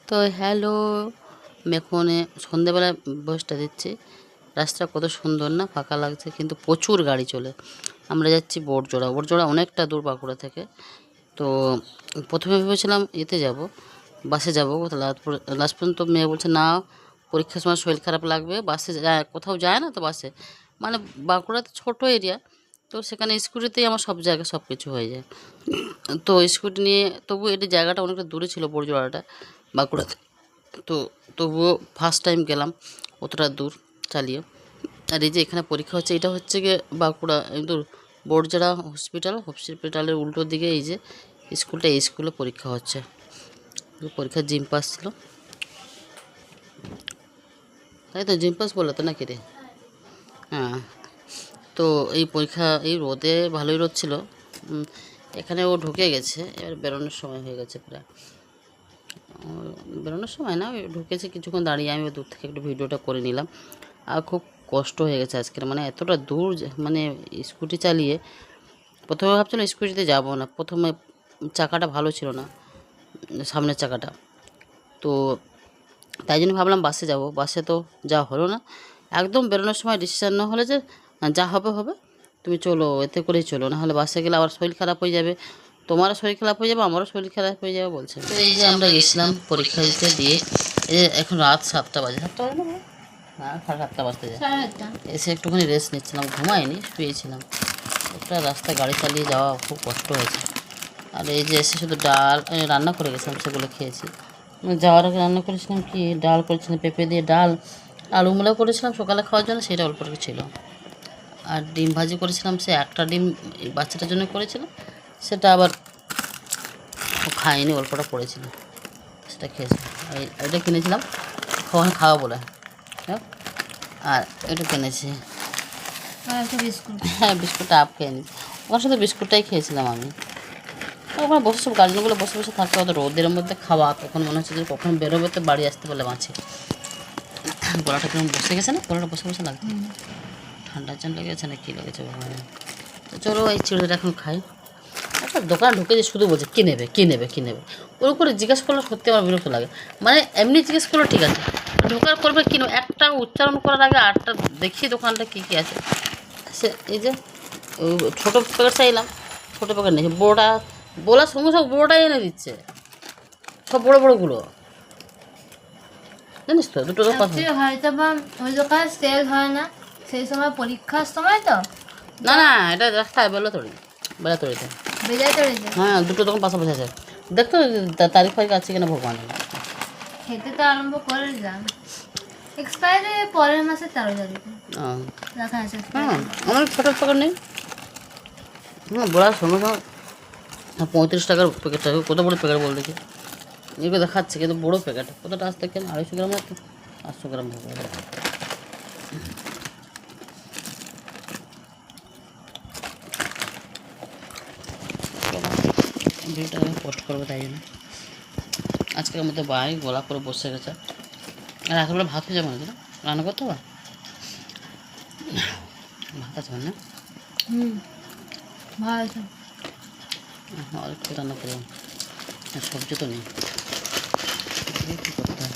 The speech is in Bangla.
তো হ্যালো, আমি এখন সন্ধেবেলা ভয়েসটা দিচ্ছি। রাস্তা কত সুন্দর না, ফাঁকা লাগছে, কিন্তু প্রচুর গাড়ি চলে। আমরা যাচ্ছি বড়জোড়া। বড়জোড়া অনেকটা দূর বাঁকুড়া থেকে। তো প্রথমে ভেবেছিলাম এতে যাব, বাসে যাব। লাস্ট পর্যন্ত মেয়ে বলছে না, পরীক্ষার সময় শরীর খারাপ লাগবে, বাসে যায়, কোথাও যায় না তো বাসে। মানে বাঁকুড়াতে ছোট এরিয়া, তো সেখানে স্কুটিতেই আমার সব জায়গায় সব কিছু হয়ে যায়। তো স্কুটি নিয়ে, তবু এটি জায়গাটা অনেকটা দূরে ছিল বড়জোড়াটা বাঁকুড়াতে। তো তবুও ফার্স্ট টাইম গেলাম অতটা দূর চালিয়ে। আর এই যে এখানে পরীক্ষা হচ্ছে, এটা হচ্ছে গিয়ে বাঁকুড়া দূর বড়জোড়া হসপিটালের উল্টো দিকে এই যে স্কুলটা, এই স্কুলে পরীক্ষা হচ্ছে। পরীক্ষার জিম পাস ছিল, তাই তো জিম পাস বললো তো নাকি রে? হ্যাঁ। তো এই পরীক্ষা, এই রোদে, ভালোই রোদ ছিল। এখানে ও ঢুকে গেছে, এবার বেরোনোর সময় হয়ে গেছে প্রায়। বেরোনোর সময় না, ওই ঢুকেছে, কিছুক্ষণ দাঁড়িয়ে আমি দূর থেকে একটু ভিডিওটা করে নিলাম। আর খুব কষ্ট হয়ে গেছে আজকের, মানে এতটা দূর মানে স্কুটি চালিয়ে। প্রথমে ভাবছিলাম স্কুটিতে যাব না, প্রথমে চাকাটা ভালো ছিল না, সামনের চাকাটা। তো তাই জন্য ভাবলাম বাসে যাব, বাসে তো যাওয়া হলো না। একদম বেরোনোর সময় ডিসিশান না হলে যে যা হবে হবে, তুমি চলো, এতে করেই চলো, নাহলে বাসে গেলে আবার শরীর খারাপ হয়ে যাবে, তোমারও শরীর খারাপ হয়ে যাবে, আমারও শরীর খারাপ হয়ে যাবে বলছে। তো এই যে আমরা গেছিলাম পরীক্ষা দিতে, দিয়ে এই যে এখন রাত 7টা বাজে, 7টা বাজে না, না 7:30 বাজতে যায়। এসে একটুখানি রেস্ট নিচ্ছিলাম, ঘুমাইনি, শুয়েছিলাম। একটা রাস্তায় গাড়ি চালিয়ে যাওয়া খুব কষ্ট হয়েছে। আর এই যে এসে শুধু ডাল রান্না করে গেছিলাম, সেগুলো খেয়েছি। যাওয়ার আগে রান্না করেছিলাম কি, ডাল করেছিলাম, পেঁপে দিয়ে ডাল, আলু মূলা করেছিলাম সকালে খাওয়ার জন্য, সেটা অল্প একটু ছিল। আর ডিম ভাজি করেছিলাম, সে একটা ডিম এই বাচ্চাটার জন্য করেছিলাম, সেটা আবার খাইনি, অল্পটা পড়েছিল, সেটা খেয়েছিলাম। এটা কিনেছিলাম খাওয়া বলে, হ্যাঁ। আর এটা কিনেছি, হ্যাঁ বিস্কুটটা আপ খেয়ে নিয়েছি। ওখানে শুধু বিস্কুটটাই খেয়েছিলাম আমি। ওখানে বসে সব গার্জেনগুলো বসে বসে থাকে, ওদের রোদের মধ্যে খাওয়া, তখন মনে হচ্ছে যে কখন বেরোবে, তো বাড়ি আসতে পারলে বাঁচে। গলাটা কেমন বসে গেছে না, গলাটা বসে বসে লাগছে, ঠান্ডার জন্য লেগেছে না কী লেগেছে ভগবান। তো চলো এই চিড়েটা এখন খাই। একটা দোকান ঢুকে যে শুধু বলছে কী নেবে কী নেবে কী নেবে, ওর করে জিজ্ঞেস করলে সত্যি আমার বিরক্ত লাগে। মানে এমনি জিজ্ঞেস করলে ঠিক আছে, ঢোকার করবে কী নেবে, একটা উচ্চারণ করার আগে আটটা দেখি দোকানটা কী কী আছে। সে এই যে ছোটো প্যাকেট চাইলাম, ছোটো প্যাকেট নিয়েছি, বড়োটা বলার সঙ্গে সব বড়োটাই এনে দিচ্ছে, সব বড়ো বড়োগুলো, জানিস তো, দুটো দোকান হয়তো বা ওই দোকানে সেল হয় না সেই সময়, পরীক্ষার সময় তো। না না, এটা রাস্তায় বেলাতড়িতে, হ্যাঁ দুটো দোকান পাশাপাশি আছে। দেখতো তারিখ ফারিখ আছে কিনা ভগবান। খেতে তো আরম্ভ করে যান, এক্সপায়ারি পরের মাসে 13 তারিখে রাখা আছে। হ্যাঁ আমার ছোটো প্যাকেট নেই, হ্যাঁ বলার সঙ্গে সঙ্গে 35 টাকার প্যাকেটটা, কত বড়ো প্যাকেট বল দেখি। এগুলো দেখাচ্ছে কিন্তু বড়ো প্যাকেট, কতটা আসতে কেন 250 গ্রাম, 500 গ্রাম হবে। ভিডিওটা আমি পোস্ট করবো, তাই জন্য আজকের মধ্যে বাই গলা করে বসে গেছে। আর রাত্রেবেলা ভাত হয়ে যাবে না, রান্না করতে হবে, ভাত আছে না? ভালো, আর একটু রান্না করবো, সবজি তো নেই, কী করতে হয়।